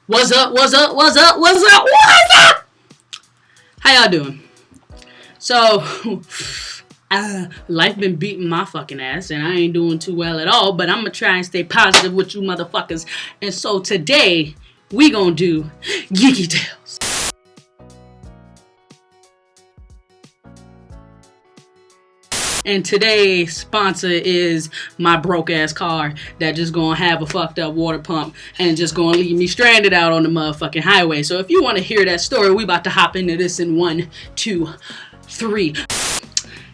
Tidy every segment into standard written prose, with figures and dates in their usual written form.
What's up? What's up? What's up? What's up? What's up? How y'all doing? So, life been beating my fucking ass, and I ain't doing too well at all, but I'm gonna try and stay positive with you motherfuckers. And so today, we gonna do GeekETalez. And today's sponsor is my broke ass car that just gonna have a fucked up water pump and just gonna leave me stranded out on the motherfucking highway. So if you want to hear that story, we about to hop into this in 1, 2, 3.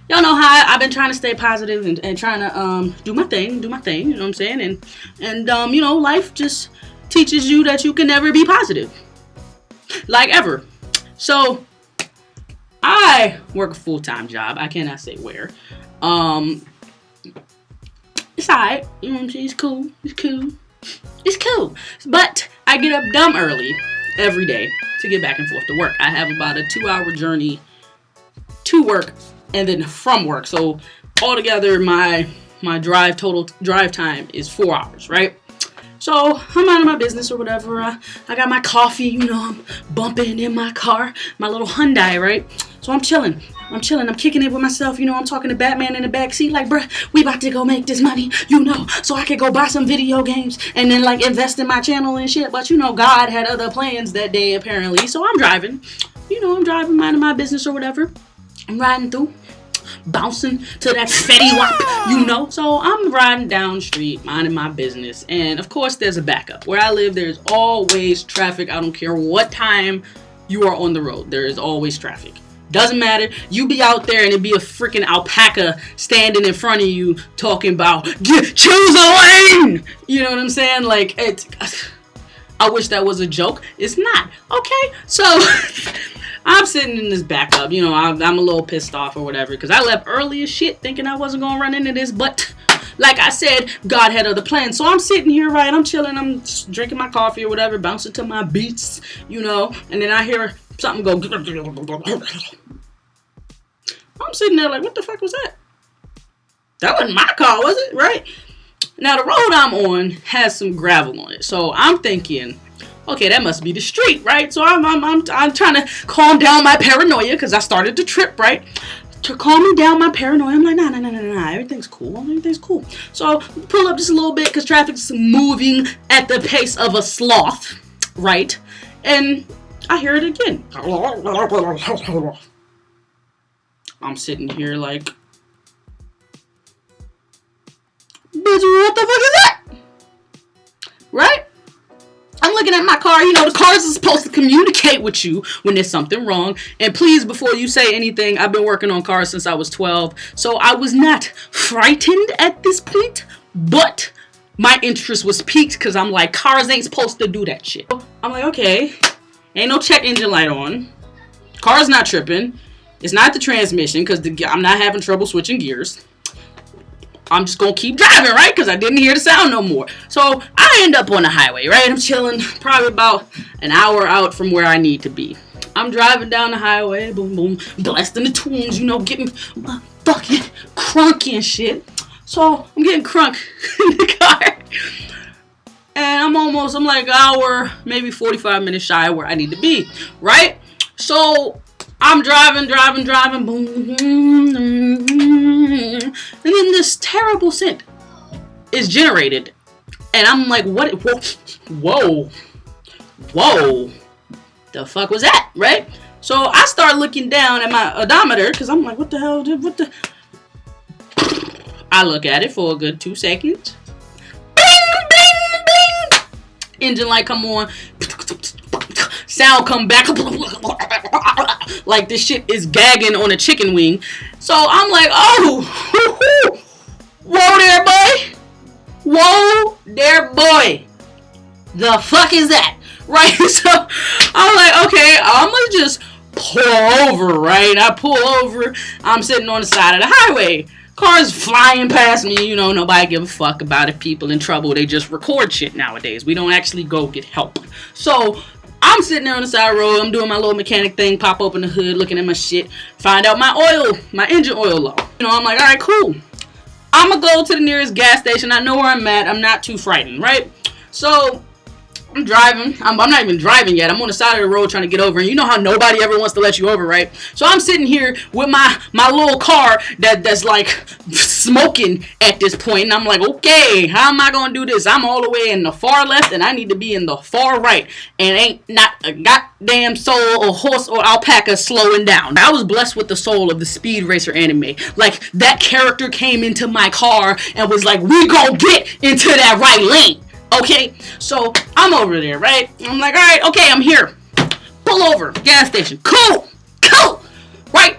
Y'all know how I've been trying to stay positive and trying to do my thing, you know what I'm saying? And you know, life just teaches you that you can never be positive. Like ever. So I work a full-time job. I cannot say where. It's alright. You know what I'm saying? It's cool. It's cool. It's cool. But I get up dumb early every day to get back and forth to work. I have about a 2-hour journey to work and then from work. So altogether my total drive time is 4 hours, right? So I'm out of my business or whatever. I got my coffee, you know, I'm bumping in my car, my little Hyundai, right? So I'm chilling, I'm kicking it with myself, you know, I'm talking to Batman in the backseat, like, bruh, we about to go make this money, you know, so I could go buy some video games and then, like, invest in my channel and shit. But, you know, God had other plans that day, apparently. So I'm driving, you know, minding my business or whatever. I'm riding through, bouncing to that Fetty Wap, you know. So I'm riding down the street, minding my business. And, of course, there's a backup. Where I live, there's always traffic. I don't care what time you are on the road. There is always traffic. Doesn't matter. You be out there and it'd be a freaking alpaca standing in front of you talking about, choose a lane! You know what I'm saying? Like, I wish that was a joke. It's not. Okay? So, I'm sitting in this backup. You know, I'm a little pissed off or whatever because I left early as shit thinking I wasn't going to run into this. But, like I said, God had other plans. So, I'm sitting here, right? I'm chilling. I'm just drinking my coffee or whatever, bouncing to my beats, you know. And then I hear something go. I'm sitting there like, what the fuck was that? That wasn't my car, was it? Right? Now, the road I'm on has some gravel on it. So I'm thinking, okay, that must be the street, right? So I'm trying to calm down my paranoia because I started to trip, right? To calm me down my paranoia, I'm like, nah, everything's cool. So pull up just a little bit because traffic's moving at the pace of a sloth, right? And I hear it again. I'm sitting here like, bitch, what the fuck is that? Right? I'm looking at my car. You know, the cars are supposed to communicate with you when there's something wrong. And please, before you say anything, I've been working on cars since I was 12. So I was not frightened at this point, but my interest was piqued because I'm like, cars ain't supposed to do that shit. I'm like, okay, ain't no check engine light on. Car's not tripping. It's not the transmission because I'm not having trouble switching gears. I'm just going to keep driving, right? Because I didn't hear the sound no more. So I end up on the highway, right? I'm chilling probably about an hour out from where I need to be. I'm driving down the highway, boom, boom, blasting the tunes, you know, getting fucking crunk and shit. So I'm getting crunk in the car. And I'm like an hour, maybe 45 minutes shy of where I need to be, right? So I'm driving, boom, and then this terrible scent is generated, and I'm like, what? Whoa, the fuck was that, right? So I start looking down at my odometer, because I'm like, what the hell, I look at it for a good 2 seconds, bing, engine light come on, sound come back, like this shit is gagging on a chicken wing. So I'm like, oh, whoa there, boy, the fuck is that, right? So I'm like, okay, I'm gonna just pull over, right? I pull over, I'm sitting on the side of the highway. Cars flying past me, you know, nobody give a fuck about it. People in trouble, they just record shit nowadays. We don't actually go get help. So I'm sitting there on the side of the road, I'm doing my little mechanic thing, pop open the hood, looking at my shit, find out my engine oil low. You know, I'm like, all right, cool. I'm gonna go to the nearest gas station. I know where I'm at. I'm not too frightened, right? So I'm driving. I'm not even driving yet. I'm on the side of the road trying to get over. And you know how nobody ever wants to let you over, right? So I'm sitting here with my little car that's like smoking at this point. And I'm like, okay, how am I going to do this? I'm all the way in the far left and I need to be in the far right. And ain't not a goddamn soul or horse or alpaca slowing down. I was blessed with the soul of the Speed Racer anime. Like, that character came into my car and was like, we gon' get into that right lane. Okay, so I'm over there, right? I'm like, all right, okay, I'm here. Pull over, gas station. Cool, right?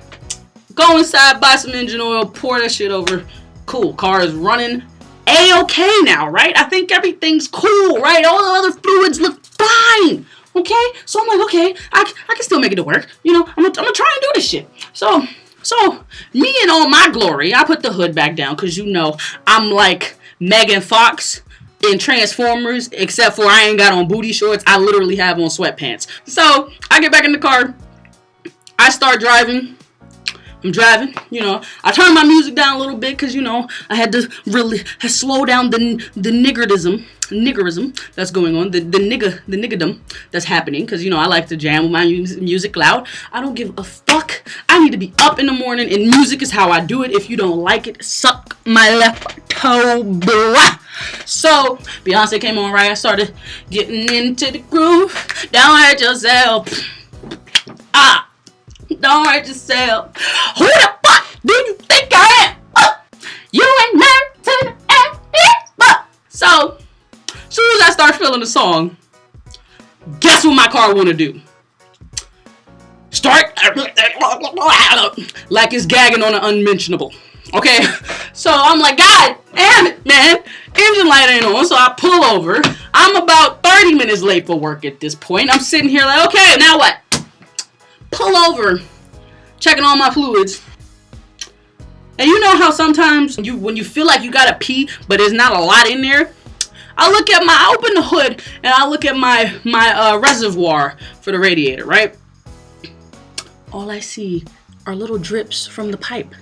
Go inside, buy some engine oil, pour that shit over. Cool, car is running A-okay now, right? I think everything's cool, right? All the other fluids look fine, okay? So I'm like, okay, I can still make it to work. You know, I'm gonna try and do this shit. So me in all my glory, I put the hood back down because you know I'm like Megan Fox in Transformers, except for I ain't got on booty shorts. I literally have on sweatpants. So I get back in the car. I start driving. I'm driving, you know. I turn my music down a little bit because, you know, I had to really slow down the niggerism that's going on, the niggerdom that's happening because, you know, I like to jam with my music loud. I don't give a fuck. I need to be up in the morning and music is how I do it. If you don't like it, suck my left toe, blah. So Beyonce came on, right? I started getting into the groove. Don't hurt yourself. Don't hurt yourself. Who the fuck do you think I am? You ain't married to the ass. So, as soon as I start feeling the song, guess what my car want to do? Start like it's gagging on an unmentionable. Okay, so I'm like, God damn it, man. Engine light ain't on, so I pull over. I'm about 30 minutes late for work at this point. I'm sitting here like, okay, now what? Pull over, checking all my fluids. And you know how sometimes when you feel like you gotta pee, but there's not a lot in there? I open the hood and I look at my reservoir for the radiator, right? All I see are little drips from the pipe.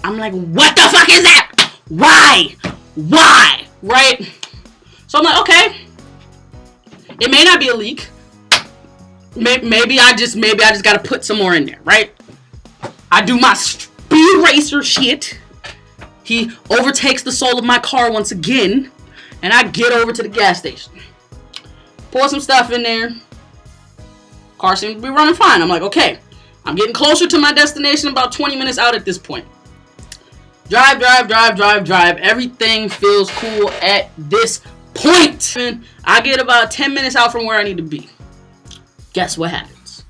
I'm like, what the fuck is that? Why? Right? So I'm like, okay. It may not be a leak. Maybe I just gotta put some more in there, right? I do my Speed Racer shit. He overtakes the soul of my car once again, and I get over to the gas station. Pour some stuff in there. Car seems to be running fine. I'm like, okay. I'm getting closer to my destination, about 20 minutes out at this point. Drive. Everything feels cool at this point. And I get about 10 minutes out from where I need to be. Guess what happens?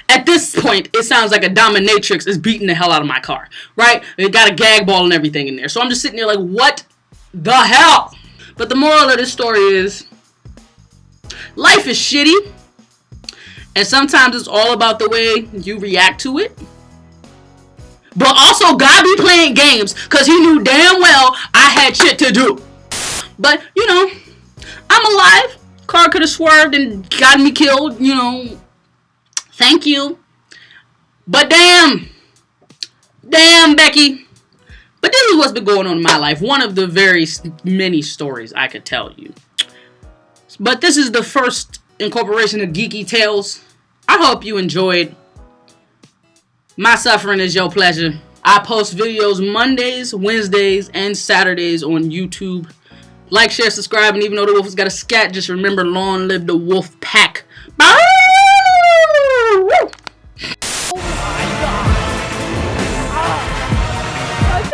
At this point, it sounds like a dominatrix is beating the hell out of my car, right? It got a gag ball and everything in there. So I'm just sitting there like, what the hell? But the moral of this story is, life is shitty. And sometimes it's all about the way you react to it. But also, God be playing games because he knew damn well I had shit to do. But, you know, I'm alive. Car could have swerved and gotten me killed, you know. Thank you. But damn, Becky. But this is what's been going on in my life. One of the very many stories I could tell you. But this is the first incorporation of GeekETalez. I hope you enjoyed. My suffering is your pleasure. I post videos Mondays, Wednesdays, and Saturdays on YouTube. Like, share, subscribe, and even though the wolf has got a scat, just remember, long live the wolf pack. Bye!